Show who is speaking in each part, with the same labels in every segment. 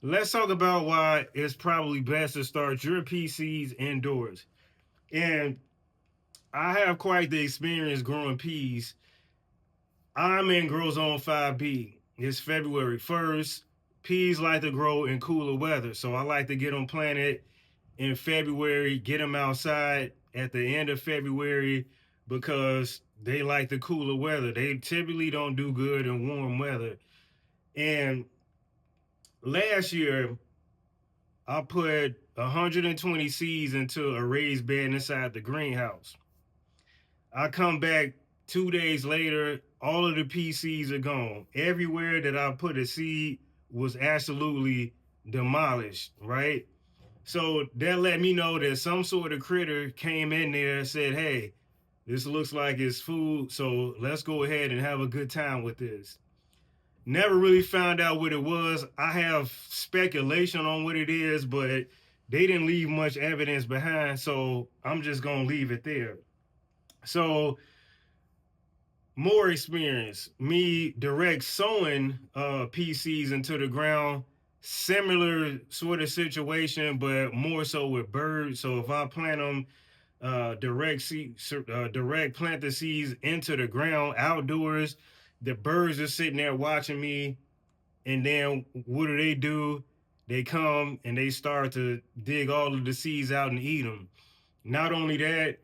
Speaker 1: let's talk about why it's probably best to start your PCs indoors. And I have quite the experience growing peas. I'm in Grow Zone 5B. It's February 1st. Peas like to grow in cooler weather. So I like to get them planted in February, get them outside at the end of February because they like the cooler weather. They typically don't do good in warm weather. And last year, I put 120 seeds into a raised bed inside the greenhouse. I come back 2 days later, all of the pea seeds are gone. Everywhere that I put a seed was absolutely demolished, right? So that let me know that some sort of critter came in there and said, hey, this looks like it's food, so let's go ahead and have a good time with this. Never really found out what it was. I have speculation on what it is, but they didn't leave much evidence behind, so I'm just gonna leave it there. So more experience, me direct sowing PCs into the ground, similar sort of situation, but more so with birds. So if I plant them direct plant the seeds into the ground outdoors, the birds are sitting there watching me, and then what do? They come and they start to dig all of the seeds out and eat them. Not only that,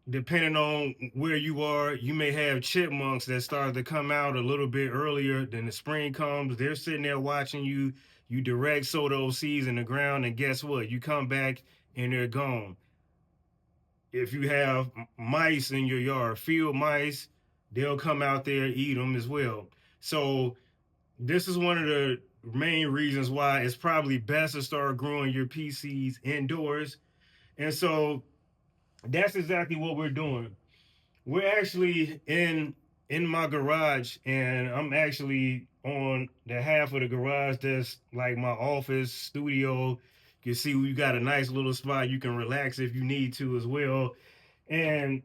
Speaker 1: depending on where you are, you may have chipmunks that start to come out a little bit earlier than the spring comes. They're sitting there watching you. You direct sow those seeds in the ground, and guess what? You come back and they're gone. If you have mice in your yard, field mice, they'll come out there and eat them as well. So this is one of the main reasons why it's probably best to start growing your PCs indoors. And so that's exactly what we're doing. We're actually in my garage, and I'm actually on the half of the garage that's like my office studio. You can see we got a nice little spot you can relax if you need to as well. And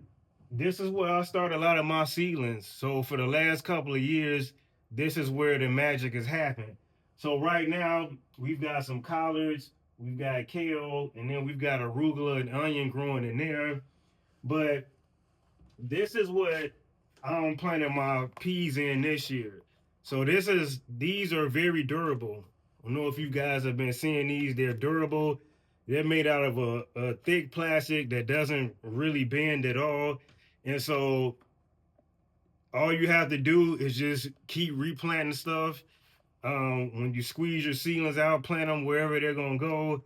Speaker 1: this is where I start a lot of my seedlings. So for the last couple of years, this is where the magic has happened. So right now we've got some collards, we've got kale, and then we've got arugula and onion growing in there. But this is what I'm planting my peas in this year. So these are very durable. I don't know if you guys have been seeing these. They're durable. They're made out of a thick plastic that doesn't really bend at all. And so all you have to do is just keep replanting stuff. When you squeeze your seedlings out, plant them wherever they're gonna go,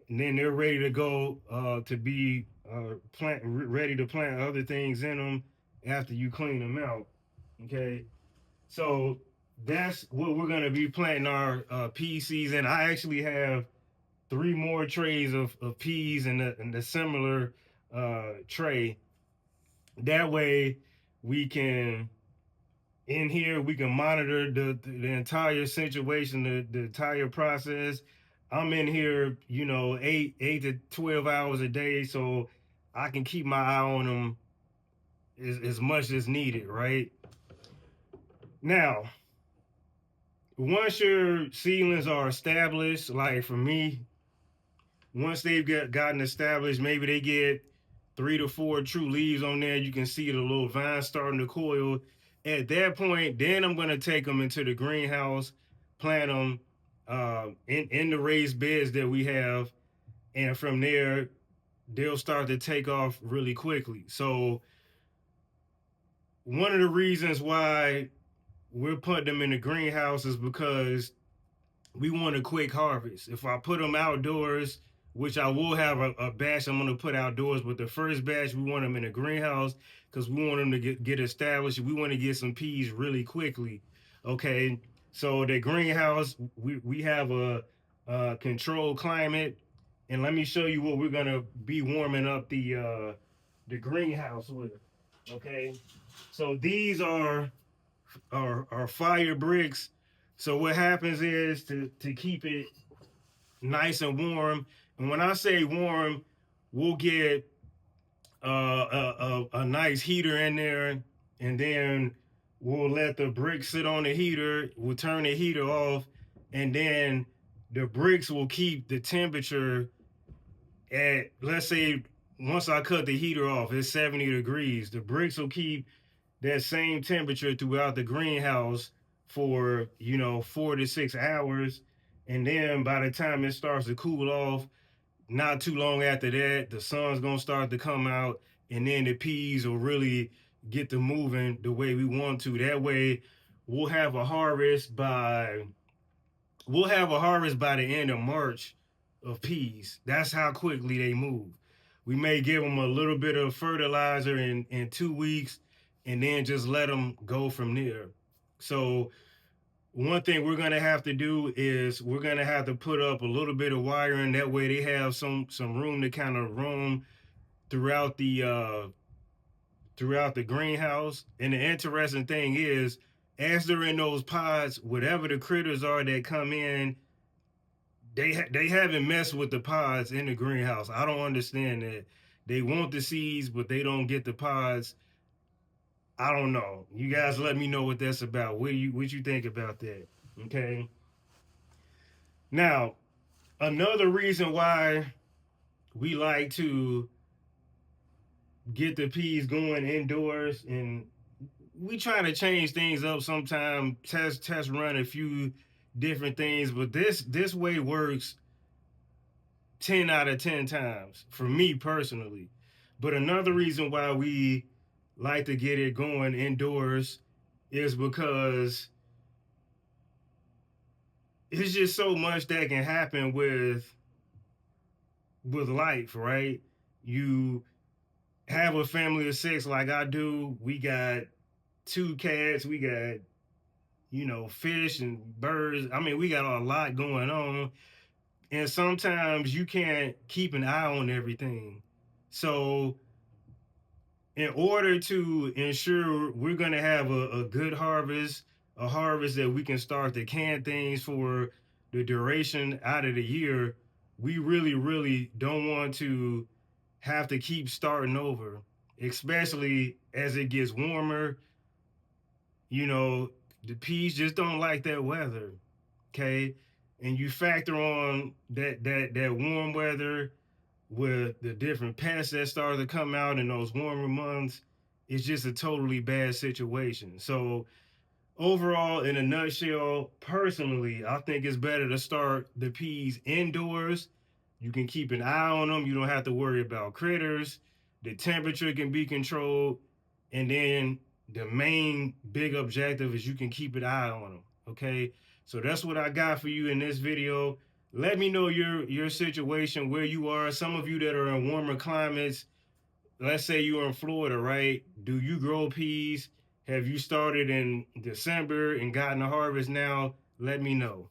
Speaker 1: and then they're ready to go to be ready to plant other things in them after you clean them out. Okay, so that's what we're gonna be planting our PCs in. I actually have three more trays of peas in the similar tray. That way, we can in here we can monitor the entire situation, the entire process. I'm in here, 8 to 12 hours a day, so I can keep my eye on them as much as needed, right? Now, once your seedlings are established, like for me, once they've gotten established, maybe they get 3 to 4 true leaves on there. You can see the little vine starting to coil. At that point, then I'm going to take them into the greenhouse, plant them in the raised beds that we have, and from there they'll start to take off really quickly. So one of the reasons why we're putting them in the greenhouse is because we want a quick harvest. If I put them outdoors, which I will have a batch I'm going to put outdoors, but the first batch we want them in the greenhouse because we want them to get established. We want to get some peas really quickly. Okay, so the greenhouse we have a controlled climate, and let me show you what we're going to be warming up the greenhouse with. Okay, so these are fire bricks. So what happens is to keep it nice and warm. And when I say warm, we'll get a nice heater in there, and then we'll let the brick sit on the heater. We'll turn the heater off, and then the bricks will keep the temperature at, let's say, once I cut the heater off, it's 70 degrees. The bricks will keep that same temperature throughout the greenhouse for, 4 to 6 hours. And then by the time it starts to cool off, not too long after that, the sun's gonna start to come out, and then the peas will really get to moving the way we want to. That way, we'll have a harvest by the end of March of peas. That's how quickly they move. We may give them a little bit of fertilizer in 2 weeks, and then just let them go from there. So one thing we're gonna have to do is we're gonna have to put up a little bit of wiring. That way they have some room to kind of roam throughout the greenhouse. And the interesting thing is, as they're in those pods, whatever the critters are that come in, they haven't messed with the pods in the greenhouse. I don't understand that. They want the seeds, but they don't get the pods. I don't know. You guys let me know what that's about. What you think about that? Okay. Now, another reason why we like to get the peas going indoors, and we try to change things up sometime, test run a few different things, but this way works 10 out of 10 times for me personally. But another reason why we like to get it going indoors is because it's just so much that can happen with life, right? You have a family of 6 like I do. We got 2 cats, we got, fish and birds. I mean, we got a lot going on. And sometimes you can't keep an eye on everything. So in order to ensure we're going to have a good harvest, a harvest that we can start to can things for the duration out of the year, we really, really don't want to have to keep starting over, especially as it gets warmer. The peas just don't like that weather. Okay. And you factor on that warm weather with the different pests that start to come out in those warmer months, it's just a totally bad situation. So overall, in a nutshell, personally, I think it's better to start the peas indoors. You can keep an eye on them. You don't have to worry about critters. The temperature can be controlled. And then the main big objective is you can keep an eye on them. Okay. So that's what I got for you in this video. Let me know your situation, where you are. Some of you that are in warmer climates, let's say you're in Florida, right? Do you grow peas? Have you started in December and gotten a harvest now? Let me know.